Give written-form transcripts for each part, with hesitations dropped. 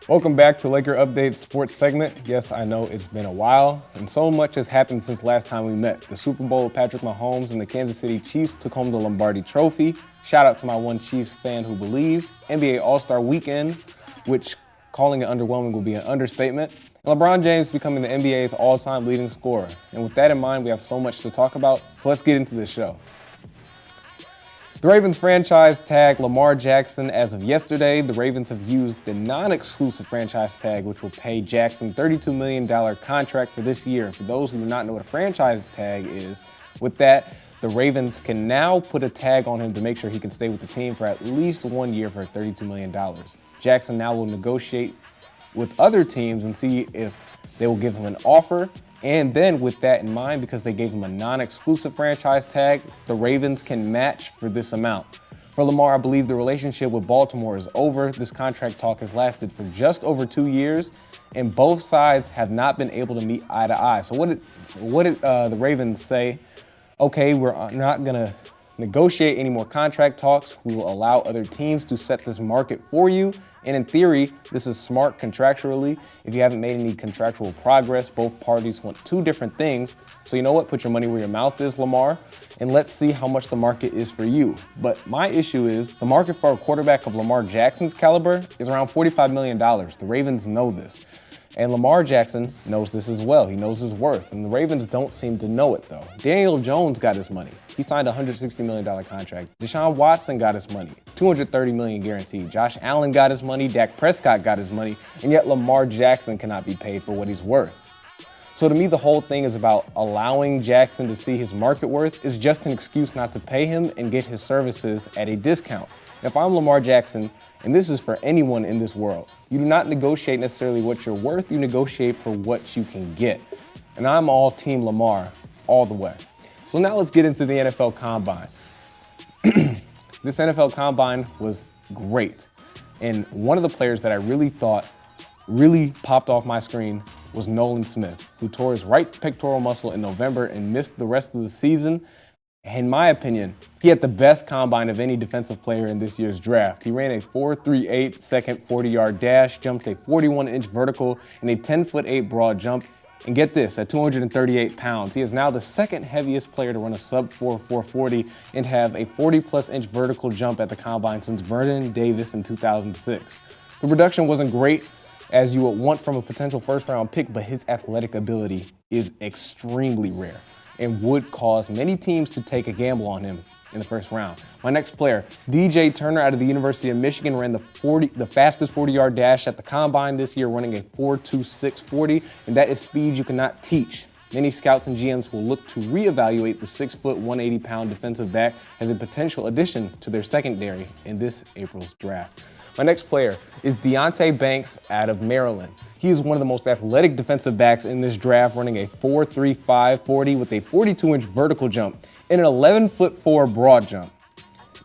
Welcome back to Laker Update Sports segment. Yes, I know it's been a while, and so much has happened since last time we met. The Super Bowl with Patrick Mahomes and the Kansas City Chiefs took home the Lombardi Trophy. Shout out to my one Chiefs fan who believed. NBA All-Star Weekend, which calling it underwhelming will be an understatement. And LeBron James becoming the NBA's all-time leading scorer. And with that in mind, we have so much to talk about, so let's get into this show. The Ravens franchise tag Lamar Jackson. As of yesterday, the Ravens have used the non-exclusive franchise tag, which will pay Jackson $32 million contract for this year. And for those who do not know what a franchise tag is, with that, the Ravens can now put a tag on him to make sure he can stay with the team for at least 1 year for $32 million. Jackson now will negotiate with other teams and see if they will give him an offer. And then with that in mind, because they gave him a non-exclusive franchise tag, the Ravens can match for this amount. For Lamar, I believe the relationship with Baltimore is over. This contract talk has lasted for just over 2 years, and both sides have not been able to meet eye to eye. So what did the Ravens say? Okay, we're not going to negotiate any more contract talks. We will allow other teams to set this market for you. And in theory, this is smart contractually. If you haven't made any contractual progress, both parties want two different things. So you know what? Put your money where your mouth is, Lamar, and let's see how much the market is for you. But my issue is the market for a quarterback of Lamar Jackson's caliber is around $45 million. The Ravens know this. And Lamar Jackson knows this as well. He knows his worth. And the Ravens don't seem to know it, though. Daniel Jones got his money. He signed a $160 million contract. Deshaun Watson got his money. $230 million guaranteed. Josh Allen got his money. Dak Prescott got his money. And yet Lamar Jackson cannot be paid for what he's worth. So to me, the whole thing is about allowing Jackson to see his market worth is just an excuse not to pay him and get his services at a discount. If I'm Lamar Jackson, and this is for anyone in this world, you do not negotiate necessarily what you're worth, you negotiate for what you can get. And I'm all Team Lamar all the way. So now let's get into the NFL Combine. This NFL Combine was great. And one of the players that I really thought really popped off my screen was Nolan Smith, who tore his right pectoral muscle in November and missed the rest of the season. In my opinion, he had the best combine of any defensive player in this year's draft. He ran a 4.38 second 40-yard dash, jumped a 41-inch vertical, and a 10'8" broad jump. And get this, at 238 pounds, he is now the second heaviest player to run a sub-4 440 and have a 40-plus inch vertical jump at the combine since Vernon Davis in 2006. The production wasn't great, as you would want from a potential first-round pick, but his athletic ability is extremely rare and would cause many teams to take a gamble on him in the first round. My next player, DJ Turner out of the University of Michigan, ran the fastest 40-yard dash at the combine this year, running a 4.26 40, and that is speed you cannot teach. Many scouts and GMs will look to reevaluate the 6 foot, 180-pound defensive back as a potential addition to their secondary in this April's draft. My next player is Deonte Banks out of Maryland. He is one of the most athletic defensive backs in this draft, running a 4.35 40 with a 42-inch vertical jump and an 11'4" broad jump.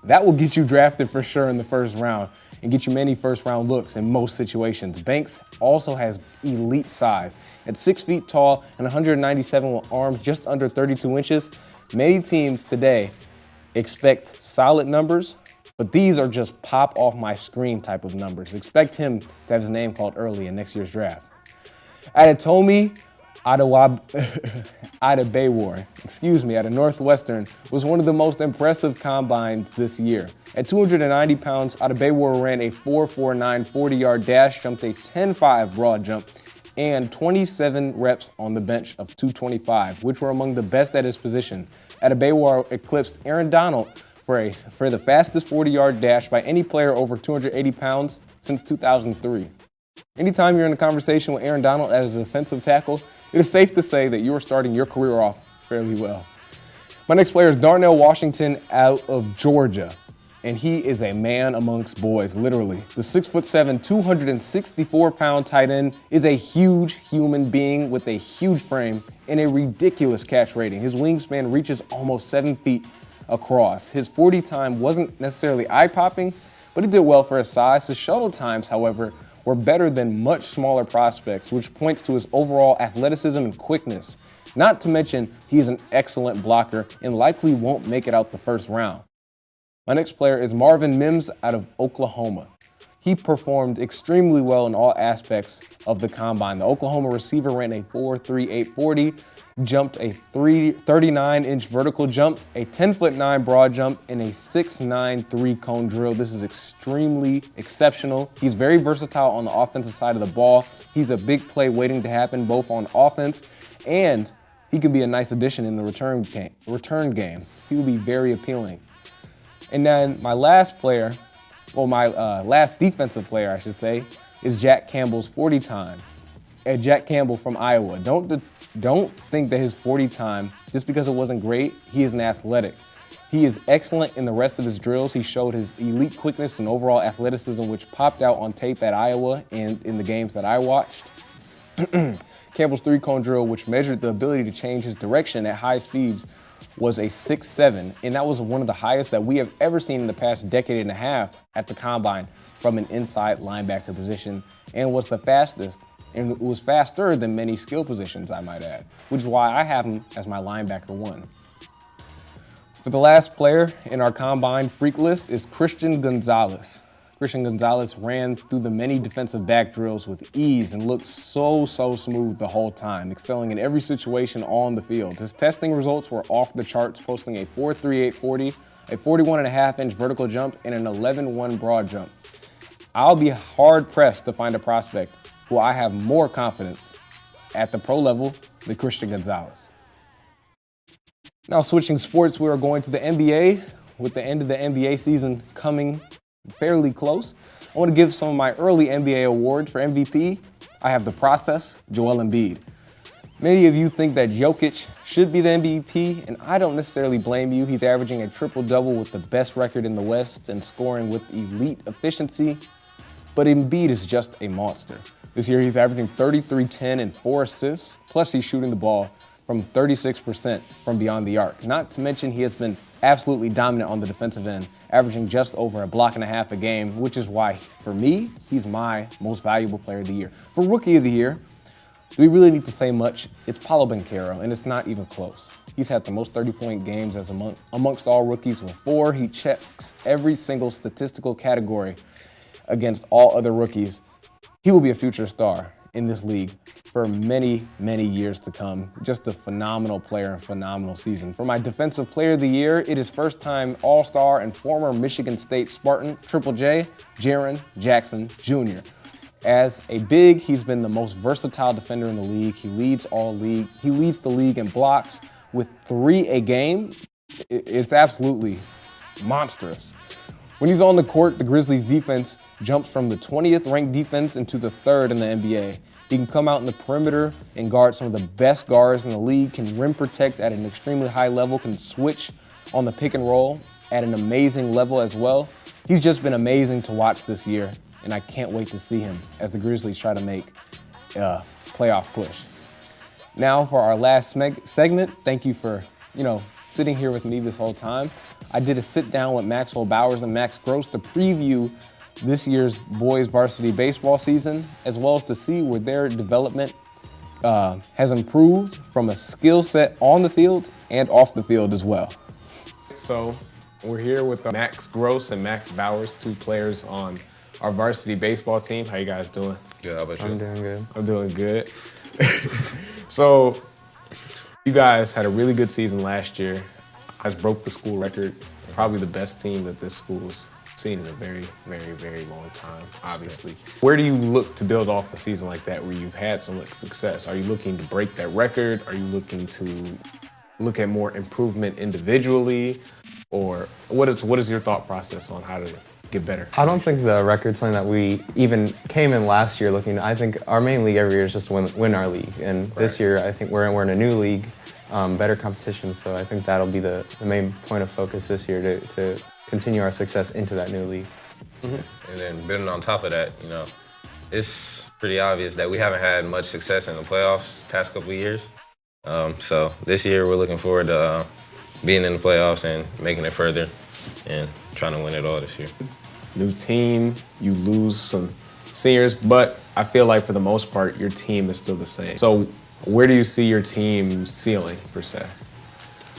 That will get you drafted for sure in the first round and get you many first-round looks in most situations. Banks also has elite size. At 6 feet tall and 197 with arms just under 32 inches, many teams today expect solid numbers, but these are just pop off my screen type of numbers. Expect him to have his name called early in next year's draft. Adetomi Adebayor, out of Northwestern, was one of the most impressive combines this year. At 290 pounds, Adebayor ran a 4.49 40-yard dash, jumped a 10.5 broad jump, and 27 reps on the bench of 225, which were among the best at his position. Adebayor eclipsed Aaron Donald for the fastest 40-yard dash by any player over 280 pounds since 2003. Anytime you're in a conversation with Aaron Donald as a defensive tackle, it is safe to say that you are starting your career off fairly well. My next player is Darnell Washington out of Georgia, and he is a man amongst boys, literally. The 6'7", 264-pound tight end is a huge human being with a huge frame and a ridiculous catch rating. His wingspan reaches almost 7 feet across. His 40 time wasn't necessarily eye-popping, but he did well for his size. His shuttle times, however, were better than much smaller prospects, which points to his overall athleticism and quickness. Not to mention, he is an excellent blocker and likely won't make it out the first round. My next player is Marvin Mims out of Oklahoma. He performed extremely well in all aspects of the combine. The Oklahoma receiver ran a 4.38 40, jumped a 39-inch vertical jump, a 10'9" broad jump, and a 6'9" three-cone drill. This is extremely exceptional. He's very versatile on the offensive side of the ball. He's a big play waiting to happen both on offense, and he could be a nice addition in the return game. He will be very appealing. And then my last player, my last defensive player, I should say, is Jack Campbell's 40 time. Jack Campbell from Iowa. Don't think that his 40 time, just because it wasn't great, he is an athletic. He is excellent in the rest of his drills. He showed his elite quickness and overall athleticism, which popped out on tape at Iowa and in the games that I watched. Campbell's three-cone drill, which measured the ability to change his direction at high speeds, was a 6.7, and that was one of the highest that we have ever seen in the past decade and a half at the combine from an inside linebacker position, and was the fastest, and it was faster than many skill positions, I might add, which is why I have him as my linebacker 1. For the last player in our combine freak list is Christian Gonzalez. Christian Gonzalez ran through the many defensive back drills with ease and looked so smooth the whole time, excelling in every situation on the field. His testing results were off the charts, posting a 4.38 40, a 41.5-inch vertical jump, and an 11.1 broad jump. I'll be hard-pressed to find a prospect who I have more confidence at the pro level than Christian Gonzalez. Now switching sports, we are going to the NBA. With the end of the NBA season coming fairly close, I want to give some of my early NBA awards. For MVP, I have the process, Joel Embiid. Many of you think that Jokic should be the MVP, and I don't necessarily blame you. He's averaging a triple-double with the best record in the West and scoring with elite efficiency, but Embiid is just a monster. This year he's averaging 33, 10, and 4 assists, plus he's shooting the ball from 36% from beyond the arc. Not to mention he has been absolutely dominant on the defensive end, averaging just over a block and a half a game, which is why, for me, he's my most valuable player of the year. For Rookie of the Year, do we really need to say much? It's Paolo Banchero, and it's not even close. He's had the most 30-point games as amongst all rookies with 4. He checks every single statistical category against all other rookies. He will be a future star in this league for many, many years to come. Just a phenomenal player and phenomenal season. For my Defensive Player of the Year, it is first-time All-Star and former Michigan State Spartan, Triple J, Jaren Jackson Jr. As a big, he's been the most versatile defender in the league. He leads the league in blocks with 3 a game. It's absolutely monstrous. When he's on the court, the Grizzlies defense jumps from the 20th ranked defense into the 3rd in the NBA. He can come out in the perimeter and guard some of the best guards in the league, can rim protect at an extremely high level, can switch on the pick and roll at an amazing level as well. He's just been amazing to watch this year, and I can't wait to see him as the Grizzlies try to make a playoff push. Now for our last segment, thank you for, sitting here with me this whole time. I did a sit down with Maxwell Bowers and Max Gross to preview this year's boys varsity baseball season, as well as to see where their development has improved from a skill set on the field and off the field as well. So we're here with Max Gross and Max Bowers, 2 players on our varsity baseball team. How you guys doing? Good, how about you? I'm doing good. I'm doing good. So you guys had a really good season last year. You guys broke the school record, probably the best team that this school's seen in a very, very, very long time, obviously. Where do you look to build off a season like that where you've had so much success? Are you looking to break that record? Are you looking to look at more improvement individually? Or what is your thought process on how to get better? I don't think the record's something that we even came in last year looking. I think our main league every year is just to win our league. And this year, I think we're in a new league, better competition. So I think that'll be the main point of focus this year to continue our success into that new league. Mm-hmm. And then building on top of that, it's pretty obvious that we haven't had much success in the playoffs past couple of years. So this year we're looking forward to being in the playoffs and making it further and trying to win it all this year. New team, you lose some seniors, but I feel like for the most part, your team is still the same. So where do you see your team ceiling, per se?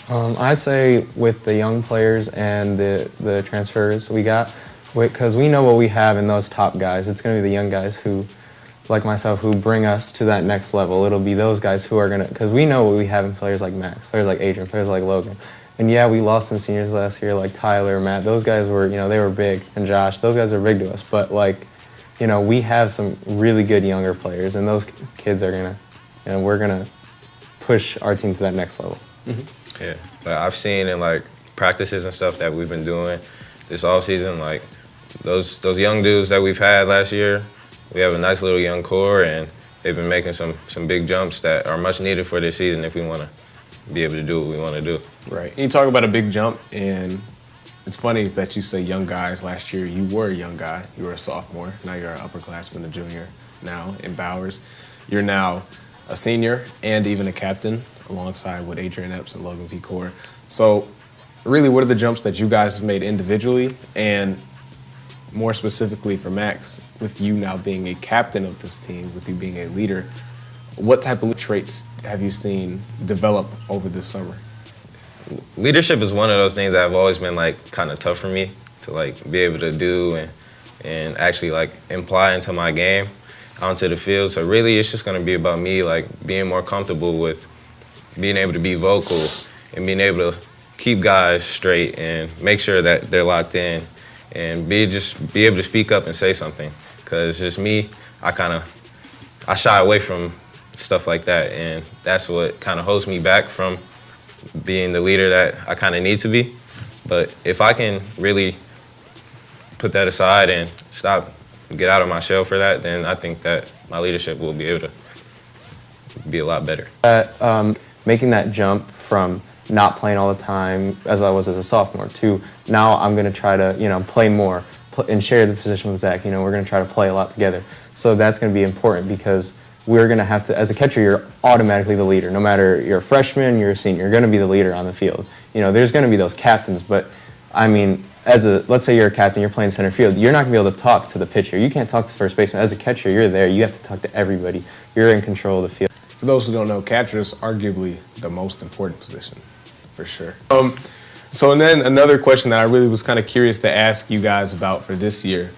I'd say with the young players and the transfers we got, Because we know what we have in those top guys. It's going to be the young guys who, like myself, who bring us to that next level. It'll be those guys who are going to, because we know what we have in players like Max, players like Adrian, players like Logan. And yeah, we lost some seniors last year, like Tyler, Matt. Those guys were, they were big. And Josh, those guys are big to us. But, we have some really good younger players, and those kids are going to, we're going to push our team to that next level. Mm-hmm. Yeah, but I've seen in, practices and stuff that we've been doing this offseason, those young dudes that we've had last year, we have a nice little young core, and they've been making some big jumps that are much needed for this season if we want to be able to do what we want to do. Right. And you talk about a big jump, and it's funny that you say young guys. Last year, you were a young guy. You were a sophomore. Now you're an upperclassman, a junior now in Bowers. You're now a senior and even a captain alongside with Adrian Epps and Logan P. Core. So really, what are the jumps that you guys have made individually, and more specifically for Max, with you now being a captain of this team, with you being a leader, what type of traits have you seen develop over this summer? Leadership is one of those things that have always been kind of tough for me to be able to do and actually imply into my game onto the field. So really, it's just going to be about me being more comfortable with being able to be vocal and being able to keep guys straight and make sure that they're locked in and be able to speak up and say something. Because just me, I shy away from stuff like that, and that's what kind of holds me back from being the leader that I kind of need to be. But if I can really put that aside and get out of my shell for that, then I think that my leadership will be able to be a lot better. Making that jump from not playing all the time as I was as a sophomore to now I'm going to try to play more and share the position with Zach. We're going to try to play a lot together. So that's going to be important because we're going to have to, as a catcher, you're automatically the leader. No matter you're a freshman, you're a senior, you're going to be the leader on the field. There's going to be those captains, but I mean, let's say you're a captain, you're playing center field, you're not going to be able to talk to the pitcher. You can't talk to first baseman. As a catcher, you're there. You have to talk to everybody. You're in control of the field. For those who don't know, catcher is arguably the most important position, for sure. So and then another question that I really was kind of curious to ask you guys about for this year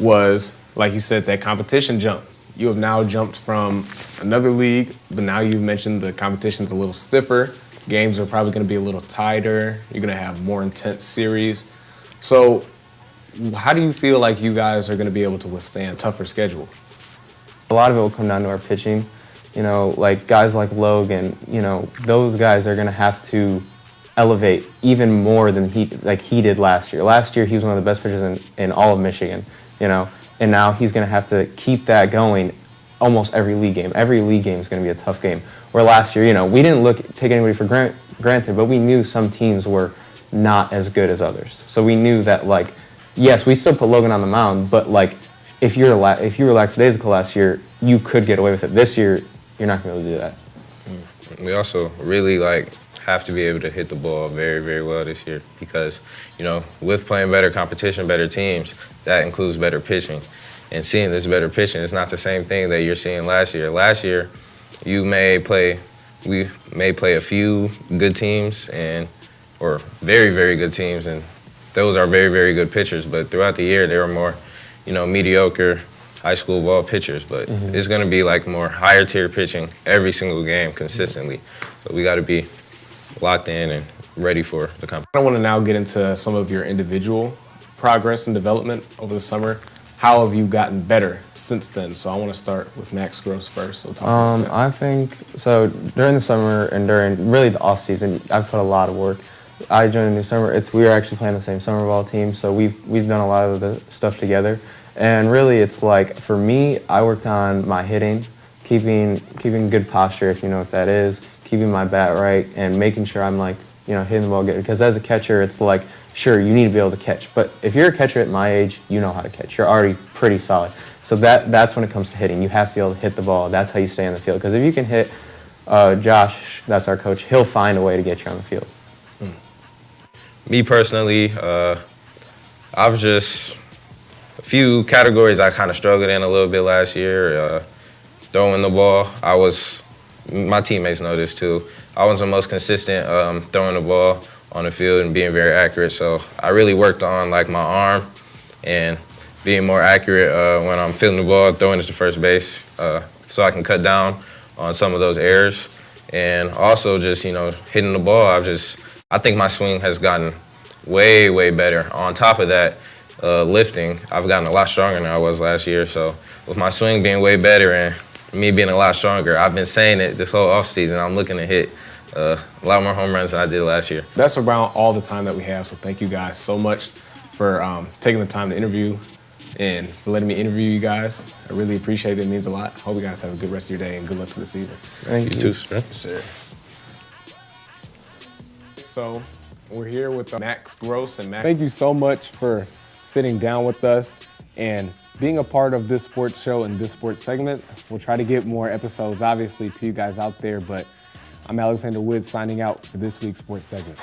was, like you said, that competition jump. You have now jumped from another league, but now you've mentioned the competition's a little stiffer. Games are probably going to be a little tighter. You're going to have more intense series. So how do you feel like you guys are going to be able to withstand a tougher schedule? A lot of it will come down to our pitching. Guys like Logan, those guys are going to have to elevate even more than he did last year. Last year, he was one of the best pitchers in all of Michigan, and now he's going to have to keep that going almost every league game. Every league game is going to be a tough game. Where last year, we didn't take anybody for granted, but we knew some teams were not as good as others. So we knew that, yes, we still put Logan on the mound, but if you were lackadaisical last year, you could get away with it. This year, you're not going to be able to do that. We also really have to be able to hit the ball very, very well this year because, with playing better competition, better teams, that includes better pitching. And seeing this better pitching is not the same thing that you're seeing last year. Last year, we may play a few good teams or very, very good teams, and those are very, very good pitchers. But throughout the year, there were more, mediocre high school ball pitchers. But it's going to be more higher tier pitching every single game consistently. So we got to be locked in and ready for the competition. I want to now get into some of your individual progress and development over the summer. How have you gotten better since then? So I want to start with Max Gross first. So talk about that. I think so. During the summer and during really the off season, I've put a lot of work. I joined a new summer. We were actually playing the same summer ball team, so we've done a lot of the stuff together. And really, it's for me, I worked on my hitting, keeping good posture, if you know what that is, keeping my bat right, and making sure I'm hitting the ball good. Because as a catcher, it's sure, you need to be able to catch. But if you're a catcher at my age, you know how to catch. You're already pretty solid. So that's when it comes to hitting. You have to be able to hit the ball. That's how you stay on the field. Because if you can hit, Josh, that's our coach, he'll find a way to get you on the field. Me personally, I was just a few categories I kind of struggled in a little bit last year. Throwing the ball, my teammates know this too. I wasn't the most consistent throwing the ball on the field and being very accurate. So I really worked on my arm and being more accurate when I'm fielding the ball, throwing it to first base, so I can cut down on some of those errors. And also just, hitting the ball, I think my swing has gotten way, way better. On top of that, lifting, I've gotten a lot stronger than I was last year. So with my swing being way better and me being a lot stronger, I've been saying it this whole offseason, I'm looking to hit a lot more home runs than I did last year. That's around all the time that we have, so thank you guys so much for taking the time to interview and for letting me interview you guys. I really appreciate it. It means a lot. Hope you guys have a good rest of your day and good luck to the season. Thank You too, sir. Yes, sir. So we're here with Max Gross and Max. Thank you so much for sitting down with us and being a part of this sports show and this sports segment. We'll try to get more episodes, obviously, to you guys out there, but I'm Alexander Woods signing out for this week's sports segment.